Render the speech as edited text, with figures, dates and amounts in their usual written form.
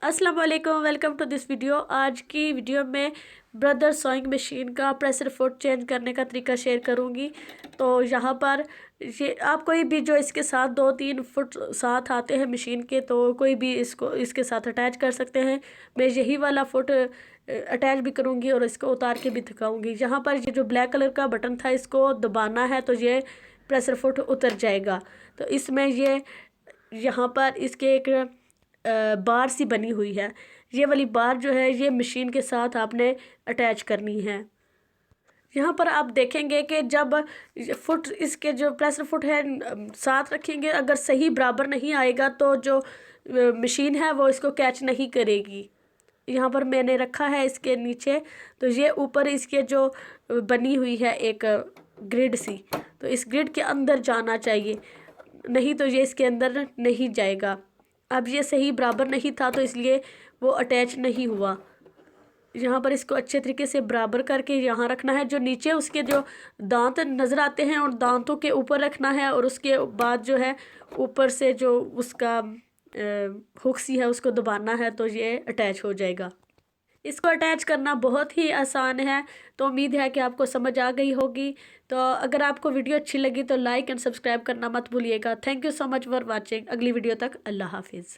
अस्सलाम वालेकुम, welcome to this video. आज की वीडियो में ब्रदर सोइंग मशीन का प्रेशर फुट चेंज करने का तरीका शेयर करूंगी। तो यहाँ पर ये आप कोई भी जो इसके साथ 2-3 फुट साथ आते हैं मशीन के, तो कोई भी इसको इसके साथ अटैच कर सकते हैं। मैं यही वाला फुट अटैच भी करूंगी और इसको उतार के भी दिखाऊंगी। यहाँ पर ये जो ब्लैक कलर का बटन था, इसको दबाना है तो ये प्रेशर फुट उतर जाएगा। तो इसमें ये यहाँ पर इसके एक बार सी बनी हुई है। ये वाली बार जो है ये मशीन के साथ आपने अटैच करनी है। यहाँ पर आप देखेंगे कि जब फुट इसके जो प्रेशर फुट है साथ रखेंगे, अगर सही बराबर नहीं आएगा तो जो मशीन है वो इसको कैच नहीं करेगी। यहाँ पर मैंने रखा है इसके नीचे, तो ये ऊपर इसके जो बनी हुई है एक ग्रिड सी, तो इस ग्रिड के अंदर जाना चाहिए, नहीं तो ये इसके अंदर नहीं जाएगा। अब ये सही बराबर नहीं था तो इसलिए वो अटैच नहीं हुआ। यहाँ पर इसको अच्छे तरीके से बराबर करके यहाँ रखना है। जो नीचे उसके जो दांत नज़र आते हैं और दांतों के ऊपर रखना है, और उसके बाद जो है ऊपर से जो उसका हुक सी है उसको दबाना है, तो ये अटैच हो जाएगा। इसको अटैच करना बहुत ही आसान है। तो उम्मीद है कि आपको समझ आ गई होगी। तो अगर आपको वीडियो अच्छी लगी तो लाइक एंड सब्सक्राइब करना मत भूलिएगा। Thank you so much for watching. अगली वीडियो तक अल्लाह हाफिज़।